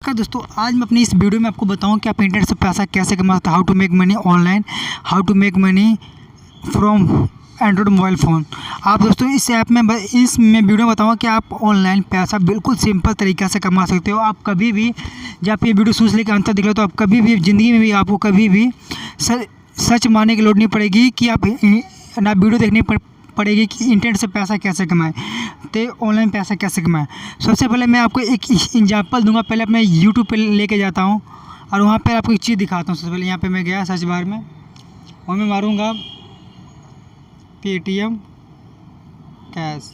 नमस्कार दोस्तों, आज मैं अपनी इस वीडियो में आपको बताऊं कि आप इंटरनेट से पैसा कैसे कमा सकते हैं। How to make money online, how to make money from Android mobile phone. आप दोस्तों इस ऐप में वीडियो बताऊंगा कि आप ऑनलाइन पैसा बिल्कुल सिंपल तरीक़ा से कमा सकते हो। आप कभी भी जब आप ये वीडियो सोच लेकर अंत तक देख लो तो आप कभी भी ज़िंदगी में भी आपको कभी भी सच मानने की लोड़ नहीं पड़ेगी कि आप ना वीडियो देखनी पड़ेगी कि इंटरनेट से पैसा कैसे कमाएं, तो ऑनलाइन पैसा कैसे कमाएं। सबसे पहले मैं आपको एक एग्जांपल दूंगा। पहले मैं यूट्यूब पे लेके जाता हूं और वहां पे आपको एक चीज़ दिखाता हूं। सबसे पहले यहां पे मैं गया सर्च बार में और मैं मारूंगा पेटीएम कैश।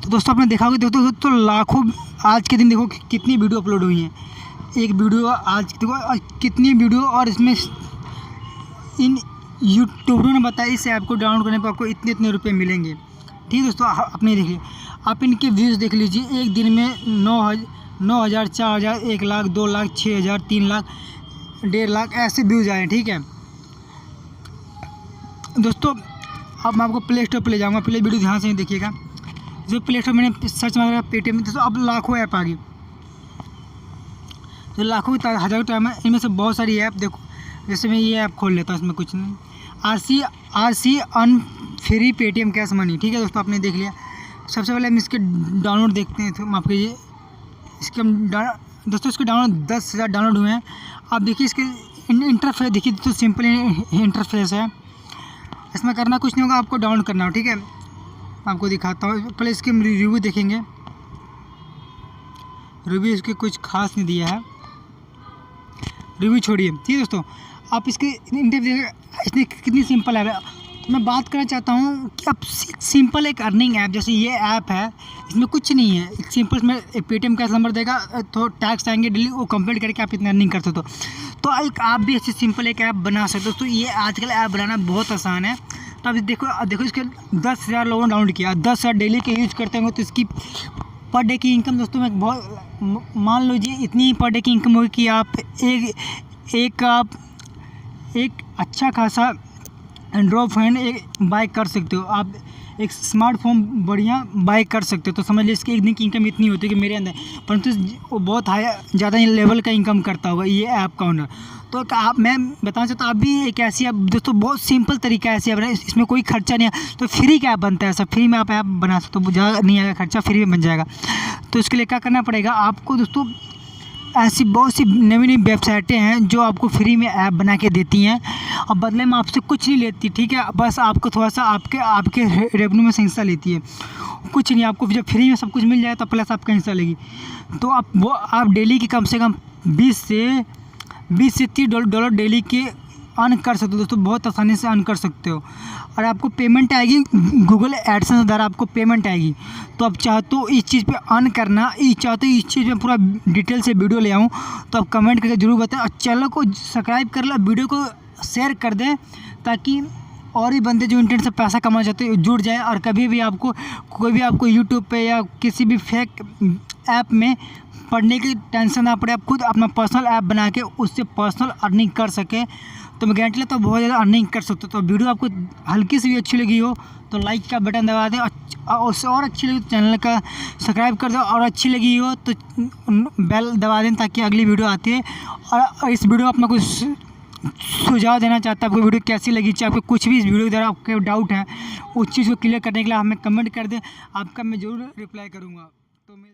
तो दोस्तों आपने देखा होगा दोस्तों लाखों आज के दिन देखो कितनी वीडियो अपलोड हुई हैं। एक वीडियो आज देखो कितनी वीडियो, और इसमें इन यूट्यूबरों ने बताया इस ऐप को डाउनलोड करने पर आपको इतने रुपए मिलेंगे। ठीक है दोस्तों, अपने देखिए, आप इनके व्यूज़ देख लीजिए। एक दिन में 9,000, 4,000, 1 लाख, 2 लाख, 6,000, 3 लाख, 1.5 लाख ऐसे व्यूज़ आए। ठीक है दोस्तों, अब मैं आपको प्ले स्टोर पर ले जाऊँगा। पहले वीडियो ध्यान से देखिएगा। जो प्ले स्टोर मैंने सर्च मारा पेटीएम में, दोस्तों अब लाखों ऐप आ गई। तो लाखों हज़ारों टाइम है, इनमें से बहुत सारी ऐप देखो। जैसे मैं ये ऐप खोल लेता हूँ, इसमें कुछ नहीं, आर सी अन फ्री पेटीएम कैश मनी। ठीक है दोस्तों, आपने देख लिया। सबसे पहले हम इसके डाउनलोड देखते हैं। तो माफ कीजिए, इसके दोस्तों इसके डाउनलोड 10,000 डाउनलोड हुए हैं। आप देखिए इसके इंटरफेस देखिए दोस्तों, सिंपल इंटरफेस है। इसमें करना कुछ नहीं होगा, आपको डाउनलोड करना हो। ठीक है, आपको दिखाता हूँ। पहले इसके रिव्यू देखेंगे। रिव्यू इसके कुछ खास नहीं दिया है, रिव्यू छोड़िए। ठीक है दोस्तों, आप इसके इंटरव्यू इसने कितनी सिंपल ऐप है। तो मैं बात करना चाहता हूँ कि आप सिंपल एक अर्निंग ऐप, जैसे ये ऐप है, इसमें कुछ नहीं है। एक सिंपल इसमें एक पेटीएम कैश नंबर देगा, तो टैक्स आएंगे डेली, वो कंप्लीट करके आप इतना अर्निंग कर सकते हो। तो एक आप भी ऐसी सिंपल एक ऐप बना सकते हो। तो ये आजकल ऐप बनाना बहुत आसान है। तो अब देखो इसके 10,000 लोगों ने डाउनलोड किया, 10,000 डेली के यूज़ करते होंगे, तो इसकी पर डे की इनकम दोस्तों मैं बहुत मान लीजिए इतनी पर डे की इनकम होगी कि आप एक अच्छा खासा एंड्रॉयड फ़ोन बाय कर सकते हो। आप एक स्मार्टफोन बढ़िया बाय कर सकते हो। तो समझ लीजिए इसकी एक दिन की इनकम इतनी होती है कि मेरे अंदर, परंतु वो बहुत हाई ज़्यादा लेवल का इनकम करता होगा ये ऐप का ओनर। तो मैं बताना चाहता हूँ, आप भी एक ऐसी ऐप दोस्तों, बहुत सिंपल तरीका है ऐसी ऐप, इसमें कोई खर्चा नहीं है। तो फ्री का ऐप बनता है, सब फ्री में आप ऐप बना सकते हो, ज़्यादा नहीं आएगा खर्चा, फ्री में बन जाएगा। तो इसके लिए क्या करना पड़ेगा आपको दोस्तों, ऐसी बहुत सी नई वेबसाइटें हैं जो आपको फ्री में ऐप बना के देती हैं और बदले में आपसे कुछ नहीं लेती। ठीक है, बस आपको थोड़ा सा आपके रेवेन्यू में से हिस्सा लेती है, कुछ नहीं। आपको जब फ्री में सब कुछ मिल जाए तो प्लस आपका हिस्सा लेगी। तो आप डेली की कम से कम 20 से $30 डेली के अर्न कर सकते हो दोस्तों, बहुत आसानी से अर्न कर सकते हो। और आपको पेमेंट आएगी गूगल एडसेंस द्वारा, आपको पेमेंट आएगी। तो आप चाहते हो इस चीज़ पे अर्न करना, चाहते हो इस चीज़ में पूरा डिटेल से वीडियो ले आऊँ, तो आप कमेंट करके जरूर बताएं। और चैनल को सब्सक्राइब कर लो, वीडियो को शेयर कर दें, ताकि और ही बंदे जो इंटरनेट से पैसा कमाना चाहते हैं जुड़ जाए। और कभी भी कोई भी आपको यूट्यूब पे या किसी भी फेक ऐप में पढ़ने की टेंशन ना पड़े, आप खुद अपना पर्सनल ऐप बना के उससे पर्सनल अर्निंग कर सकें। तो मैं गारंटी लेता हूँ बहुत ज़्यादा अर्निंग कर सकते हो। तो वीडियो आपको हल्की सी भी अच्छी लगी हो तो लाइक का बटन दबा दें, और अच्छी लगी तो चैनल का सब्सक्राइब कर दो, और अच्छी लगी हो तो बेल दबा दें ताकि अगली वीडियो आती है। और इस वीडियो में अपना कुछ सुझाव देना चाहता है, आपको वीडियो कैसी लगी, चाहे आपको कुछ भी इस वीडियो के द्वारा आपके डाउट है, उस चीज़ को क्लियर करने के लिए हमें कमेंट कर दें, आपका मैं ज़रूर रिप्लाई करूँगा। तो मैं